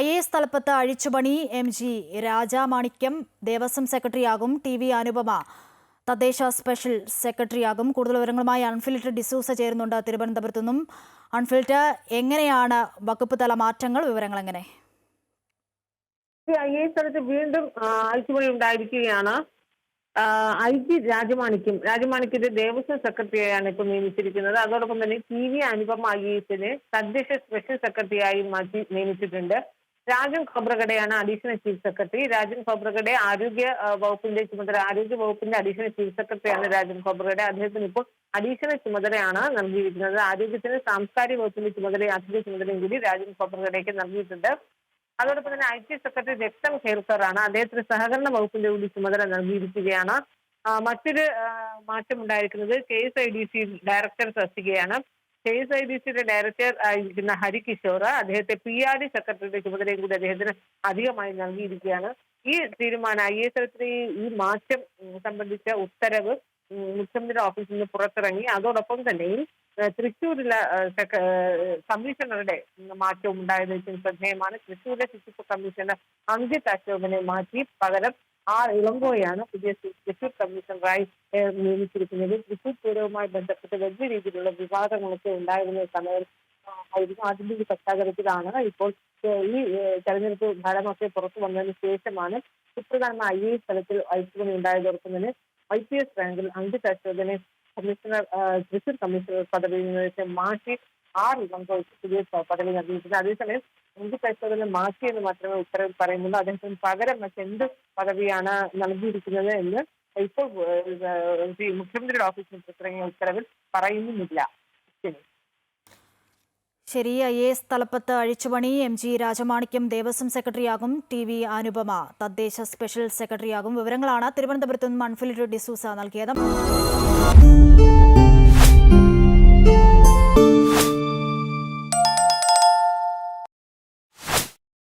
IAS തലപ്പത്ത് അഴിച്ചുപണി MG രാജാമാണിക്യം Devaswom സെക്രട്ടറിയാകും. TV Anupama തദ്ദേശ special സെക്രട്ടറിയാകും. കൂടുതൽ വിവരങ്ങളുമായി അൺഫിൽറ്റർ ഡിസൂസ ചേരുന്നുണ്ട് തിരുവനന്തപുരത്തു നിന്നും. അൺഫിൽറ്റർ, എങ്ങനെയാണ് വകുപ്പ് തല മാറ്റങ്ങൾ? വിവരങ്ങൾ എങ്ങനെ? IAS തലത്തിൽ വീണ്ടും അഴിച്ചുപണി ഉണ്ടായിരിക്കുകയാണ്. IG രാജമാണിക്യത്തെ ദേവസ്വം സെക്രട്ടറിയായാണ് ഇപ്പോൾ നിയമിച്ചിരിക്കുന്നത്. അതോടൊപ്പം തന്നെ TV അനുപമ IASനെ തദ്ദേശ സ്പെഷ്യൽ സെക്രട്ടറിയായി മാറ്റി നിയമിച്ചിട്ടുണ്ട്. രാജൻ ഖോബ്രഗഡെയാണ് additional chief secretary. Rajan Khobragade ആരോഗ്യ വകുപ്പിന്റെ അഡീഷണൽ ചീഫ് സെക്രട്ടറിയാണ് രാജൻ ഖോബ്രഗഡെ. അദ്ദേഹത്തിന് ഇപ്പോൾ അഡീഷണൽ ചുമതലയാണ് നൽകിയിരിക്കുന്നത്. ആരോഗ്യത്തിന് സാംസ്കാരിക വകുപ്പിന്റെ അധിക ചുമതലയും കൂടി രാജൻ ഖോബ്രഗഡെക്ക് നൽകിയിട്ടുണ്ട്. അതോടൊപ്പം തന്നെ IT സെക്രട്ടറി രക്തം ഖേർക്കറാണ്. അദ്ദേഹത്തിന് സഹകരണ വകുപ്പിന്റെ കൂടി ചുമതല നൽകിയിരിക്കുകയാണ്. മറ്റൊരു മാറ്റം ഉണ്ടായിരിക്കുന്നത് KSIDC ഡയറക്ടർ തസ്തികയാണ്. KSIDCയുടെ ഡയറക്ടർ ആയിരിക്കുന്ന ഹരികിഷോർ അദ്ദേഹത്തെ PRD സെക്രട്ടറിയുടെ ചുമതലയും കൂടി അദ്ദേഹത്തിന് അധികമായി നൽകിയിരിക്കുകയാണ്. ഈ തീരുമാനം IAS തലത്തിലെ ഈ മാറ്റം സംബന്ധിച്ച ഉത്തരവ് മുഖ്യമന്ത്രിയുടെ ഓഫീസിൽ നിന്ന് പുറത്തിറങ്ങി. അതോടൊപ്പം തന്നെയും തൃശ്ശൂരിലെ കമ്മീഷണറുടെ മാറ്റവും ഉണ്ടായത് ശ്രദ്ധേയമാണ്. തൃശ്ശൂരിലെ ശുചിത്വ കമ്മീഷണർ അങ്കിത് അശോകനെ മാറ്റി പകരം ഇളങ്കോയാണ് പുതിയ തൃശ്ശൂർ കമ്മീഷണറായി നിയമിച്ചിരിക്കുന്നത്. തൃശ്ശൂർ പൂരവുമായി ബന്ധപ്പെട്ട് വലിയ രീതിയിലുള്ള വിവാദങ്ങളൊക്കെ ഉണ്ടായിരുന്ന സമയമായിരുന്നു. അതിന്റെ ഒരു പശ്ചാത്തലത്തിലാണ് ഇപ്പോൾ ഈ തെരഞ്ഞെടുപ്പ് ഫലമൊക്കെ പുറത്തു വന്നതിന് ശേഷമാണ് സുപ്രധാനമായ IAS തലത്തിൽ അഴിച്ചുപണി ഉണ്ടായതോടൊപ്പം തന്നെ IPS റാങ്കിൽ അങ്കിത് അശോകനെ തൃശ്ശൂർ കമ്മീഷണർ പദവിയിൽ നിന്ന് മാറ്റി ഇളങ്കോയ്ക്ക് പുതിയ പദവി നൽകിയിട്ടുണ്ട്. അതേസമയം അങ്കിത് അശോകനെ മാറ്റിയെന്ന് മാത്രമേ ഉത്തരവിൽ പറയുന്നുള്ളൂ. അദ്ദേഹത്തിന് പകരം മറ്റെന്ത് പദവിയാണ് നൽകിയിരിക്കുന്നത് എന്ന് ഇപ്പോൾ മുഖ്യമന്ത്രിയുടെ ഓഫീസിൽ പുറത്തിറങ്ങിയ ഉത്തരവിൽ പറയുന്നുമില്ല. ശരി. IAS തലപ്പത്ത് അഴിച്ചുപണി MG രാജമാണിക്യം ദേവസ്വം സെക്രട്ടറിയാകും. TV അനുപമ തദ്ദേശ സ്പെഷ്യൽ സെക്രട്ടറിയാകും. വിവരങ്ങളാണ് തിരുവനന്തപുരത്തു നിന്നും അൺഫിൽറ്റർ ഡിസൂസ നൽകിയത്.